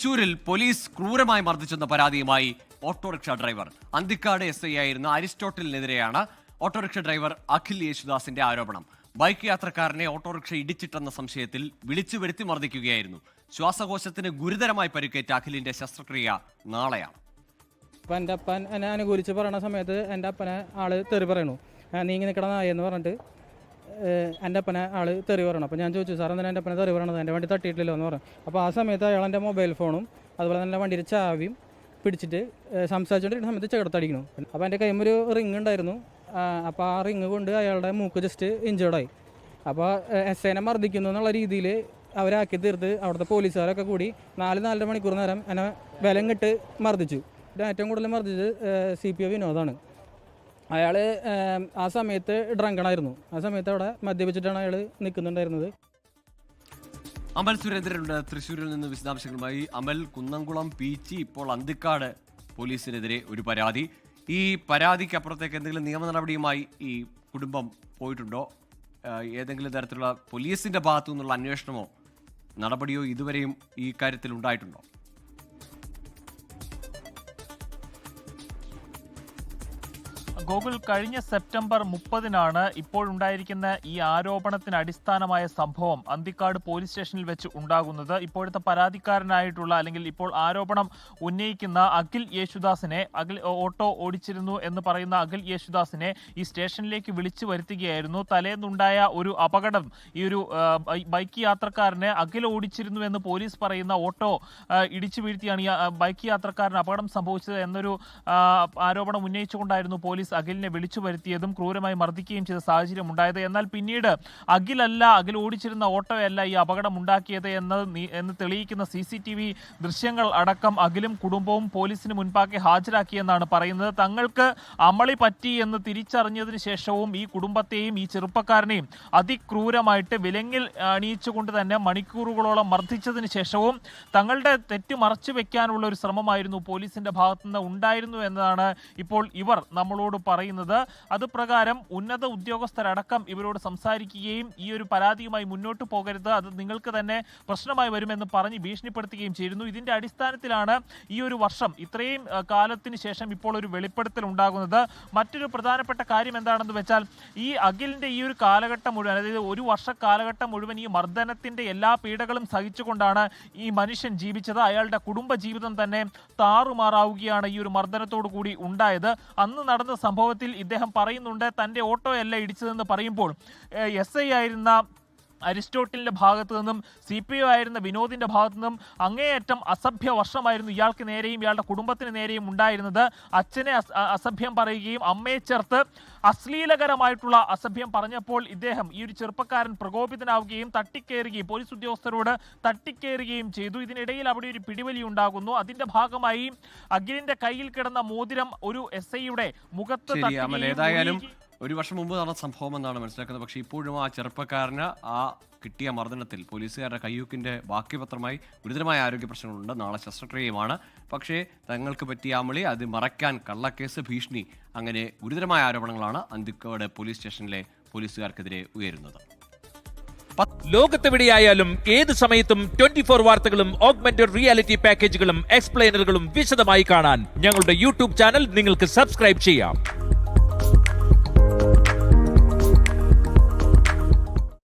തൃശൂരിൽ പോലീസ് ക്രൂരമായി മർദ്ദിച്ചെന്ന പരാതിയുമായി ഓട്ടോറിക്ഷ ഡ്രൈവർ. അന്തിക്കാട് SI ആയിരുന്ന അരിസ്റ്റോട്ടലിനെതിരെയാണ് ഓട്ടോറിക്ഷ ഡ്രൈവർ അഖിൽ യേശുദാസിന്റെ ആരോപണം. ബൈക്ക് യാത്രക്കാരനെ ഓട്ടോറിക്ഷ ഇടിച്ചിട്ടെന്ന സംശയത്തിൽ വിളിച്ചു വരുത്തി മർദ്ദിക്കുകയായിരുന്നു. ശ്വാസകോശത്തിന് ഗുരുതരമായി പരിക്കേറ്റ അഖിലിന്റെ ശസ്ത്രക്രിയ നാളെയാണ്. അപ്പം എൻ്റെ അപ്പൻ എന്നെ അനുകൂലിച്ച് പറയുന്ന സമയത്ത് എൻ്റെ അപ്പനെ ആള് തെറി പറയണു. നീങ്ങി നിൽക്കണ നായെന്ന് പറഞ്ഞിട്ട് എൻ്റെ അപ്പനെ ആള് തെറി പറയണം. അപ്പോൾ ഞാൻ ചോദിച്ചു, സാർ എന്തിനാ എൻ്റെ അപ്പനെ തെറി പറയണത്, എൻ്റെ വണ്ടി തട്ടിയിട്ടില്ലല്ലോ എന്ന് പറഞ്ഞു. അപ്പോൾ ആ സമയത്ത് അയാൾ എൻ്റെ മൊബൈൽ ഫോണും അതുപോലെ തന്നെ വണ്ടിയുടെ ചാവിയും പിടിച്ചിട്ട് സംസാരിച്ചുകൊണ്ടിരിക്കുന്ന സമയത്ത് ചെറുത്തടിക്കുന്നു. അപ്പോൾ എൻ്റെ കൈമൊരു റിങ് ഉണ്ടായിരുന്നു. അപ്പോൾ ആ റിങ് കൊണ്ട് അയാളുടെ മൂക്ക് ജസ്റ്റ് ഇഞ്ചേർഡായി. അപ്പോൾ SIനെ മർദ്ദിക്കുന്നു എന്നുള്ള രീതിയിൽ അവരാക്കി തീർത്ത് അവിടുത്തെ പോലീസുകാരൊക്കെ കൂടി 4-4.5 മണിക്കൂർ നേരം എന്നെ ബലം കെട്ട് മർദ്ദിച്ചു. ഏറ്റവും കൂടുതൽ മർദ്ദിച്ചത് CPO വിനോദാണ്. അയാൾ ആ സമയത്ത് ഡ്രങ്കണായിരുന്നു. ആ സമയത്ത് അവിടെ മദ്യപിച്ചിട്ടാണ് അയാൾ നിൽക്കുന്നുണ്ടായിരുന്നത്. അമൽ സുരേന്ദ്രനുണ്ട് തൃശ്ശൂരിൽ നിന്ന് വിശദാംശങ്ങളുമായി. അമൽ, കുന്നംകുളം പീച്ചി, ഇപ്പോൾ അന്തിക്കാട് പോലീസിനെതിരെ ഒരു പരാതി. ഈ പരാതിക്കപ്പുറത്തേക്ക് എന്തെങ്കിലും നിയമ നടപടിയുമായി ഈ കുടുംബം പോയിട്ടുണ്ടോ? ഏതെങ്കിലും തരത്തിലുള്ള പോലീസിന്റെ ഭാഗത്തു നിന്നുള്ള അന്വേഷണമോ നടപടിയോ ഇതുവരെയും ഈ കാര്യത്തിൽ ഉണ്ടായിട്ടുണ്ടോ? ഗോകുൽ, കഴിഞ്ഞ സെപ്റ്റംബർ 30-നാണ് ഇപ്പോഴുണ്ടായിരിക്കുന്ന ഈ ആരോപണത്തിന് അടിസ്ഥാനമായ സംഭവം അന്തിക്കാട് പോലീസ് സ്റ്റേഷനിൽ വെച്ച് ഉണ്ടാകുന്നത്. ഇപ്പോഴത്തെ പരാതിക്കാരനായിട്ടുള്ള അല്ലെങ്കിൽ ഇപ്പോൾ ആരോപണം ഉന്നയിക്കുന്ന അഖിൽ യേശുദാസിനെ, ഓട്ടോ ഓടിച്ചിരുന്നു എന്ന് പറയുന്ന അഖിൽ യേശുദാസിനെ ഈ സ്റ്റേഷനിലേക്ക് വിളിച്ചു വരുത്തുകയായിരുന്നു. തലേന്നുണ്ടായ ഒരു അപകടം, ഈ ഒരു ബൈക്ക് യാത്രക്കാരനെ അഖിൽ ഓടിച്ചിരുന്നു എന്ന് പോലീസ് പറയുന്ന ഓട്ടോ ഇടിച്ചു വീഴ്ത്തിയാണ് ഈ ബൈക്ക് യാത്രക്കാരന് അപകടം സംഭവിച്ചത് എന്നൊരു ആരോപണം ഉന്നയിച്ചുകൊണ്ടായിരുന്നു പോലീസ് അഖിലിനെ വിളിച്ചു വരുത്തിയതും ക്രൂരമായി മർദ്ദിക്കുകയും ചെയ്ത സാഹചര്യം ഉണ്ടായത്. എന്നാൽ പിന്നീട് അഖിൽ ഓടിച്ചിരുന്ന ഓട്ടോയല്ല ഈ അപകടം ഉണ്ടാക്കിയത് എന്ന് തെളിയിക്കുന്ന CCTV ദൃശ്യങ്ങൾ അടക്കം അഖിലും കുടുംബവും പോലീസിന് മുൻപാകെ ഹാജരാക്കിയെന്നാണ് പറയുന്നത്. തങ്ങൾക്ക് അമളി പറ്റി എന്ന് തിരിച്ചറിഞ്ഞതിന് ശേഷവും ഈ കുടുംബത്തെയും ഈ ചെറുപ്പക്കാരനെയും അതിക്രൂരമായിട്ട് വിലങ്ങിൽ അണിയിച്ചുകൊണ്ട് തന്നെ മണിക്കൂറുകളോളം മർദ്ദിച്ചതിന് ശേഷവും തങ്ങളുടെ തെറ്റ് മറച്ചു വെക്കാനുള്ള ഒരു ശ്രമമായിരുന്നു പോലീസിന്റെ ഭാഗത്തുനിന്ന് ഉണ്ടായിരുന്നു എന്നതാണ് ഇപ്പോൾ ഇവർ നമ്മളോട് പറയുന്നത്. അത് പ്രകാരം ഉന്നത ഉദ്യോഗസ്ഥരടക്കം ഇവരോട് സംസാരിക്കുകയും ഈ ഒരു പരാതിയുമായി മുന്നോട്ട് പോകരുത്, അത് നിങ്ങൾക്ക് തന്നെ പ്രശ്നമായി വരുമെന്ന് പറഞ്ഞ് ഭീഷണിപ്പെടുത്തുകയും ചെയ്തിരുന്നു. ഇതിന്റെ അടിസ്ഥാനത്തിലാണ് ഈ ഒരു വർഷം ഇത്രയും കാലത്തിന് ശേഷം ഇപ്പോൾ ഒരു വെളിപ്പെടുത്തൽ ഉണ്ടാകുന്നത്. മറ്റൊരു പ്രധാനപ്പെട്ട കാര്യം എന്താണെന്ന് വെച്ചാൽ ഈ അഖിലിന്റെ ഈ ഒരു കാലഘട്ടം മുഴുവൻ, അതായത് ഒരു വർഷ കാലഘട്ടം മുഴുവൻ ഈ മർദ്ദനത്തിന്റെ എല്ലാ പീഡകളും സഹിച്ചുകൊണ്ടാണ് ഈ മനുഷ്യൻ ജീവിച്ചത്. അയാളുടെ കുടുംബ ജീവിതം തന്നെ താറുമാറാവുകയാണ് ഈ ഒരു മർദ്ദനത്തോടു കൂടി ഉണ്ടായത്. അന്ന് നടന്ന സംഭവത്തിൽ ഇദ്ദേഹം പറയുന്നുണ്ട്, തൻ്റെ ഓട്ടോയല്ല ഇടിച്ചതെന്ന് പറയുമ്പോൾ SI ആയിരുന്ന അരിസ്റ്റോട്ടലിന്റെ ഭാഗത്തു നിന്നും CPO ആയിരുന്ന വിനോദിന്റെ ഭാഗത്തു നിന്നും അങ്ങേയറ്റം അസഭ്യ വർഷമായിരുന്നു ഇയാൾക്ക് നേരെയും ഇയാളുടെ കുടുംബത്തിന് നേരെയും ഉണ്ടായിരുന്നത്. അച്ഛനെ അസഭ്യം പറയുകയും അമ്മയെ ചേർത്ത് അശ്ലീലകരമായിട്ടുള്ള അസഭ്യം പറഞ്ഞപ്പോൾ ഇദ്ദേഹം, ഈ ഒരു ചെറുപ്പക്കാരൻ, പ്രകോപിതനാവുകയും തട്ടിക്കയറുകയും പോലീസ് ഉദ്യോഗസ്ഥരോട് തട്ടിക്കയറുകയും ചെയ്തു. ഇതിനിടയിൽ അവിടെ ഒരു പിടിവലി ഉണ്ടാകുന്നു. അതിന്റെ ഭാഗമായി അഖിലിന്റെ കയ്യിൽ കിടന്ന മോതിരം ഒരു SIയുടെ മുഖത്ത് ഏതായാലും ഒരു വർഷം മുമ്പ് നടന്ന സംഭവം എന്നാണ് മനസ്സിലാക്കുന്നത്. പക്ഷേ ഇപ്പോഴും ആ ചെറുപ്പക്കാരന് ആ കിട്ടിയ മർദ്ദനത്തിൽ പോലീസുകാരുടെ കയ്യൂക്കിന്റെ ബാക്കിപത്രമായി ഗുരുതരമായ ആരോഗ്യ പ്രശ്നങ്ങളുണ്ട്. നാളെ ശസ്ത്രക്രിയയുമാണ്. പക്ഷേ തങ്ങൾക്ക് പറ്റിയ അമളി, അത് മറയ്ക്കാൻ കള്ളക്കേസ്, ഭീഷണി, അങ്ങനെ ഗുരുതരമായ ആരോപണങ്ങളാണ് അന്തിക്കാട് പോലീസ് സ്റ്റേഷനിലെ പോലീസുകാർക്കെതിരെ ഉയരുന്നത്. ലോകത്തെവിടെയായാലും ഏത് സമയത്തും 24 വാർത്തകളും ഓഗ്മെന്റഡ് റിയാലിറ്റി പാക്കേജുകളും എക്സ്പ്ലെയിനറുകളും വിശദമായി കാണാൻ ഞങ്ങളുടെ YouTube ചാനൽ നിങ്ങൾക്ക് സബ്സ്ക്രൈബ് ചെയ്യാം.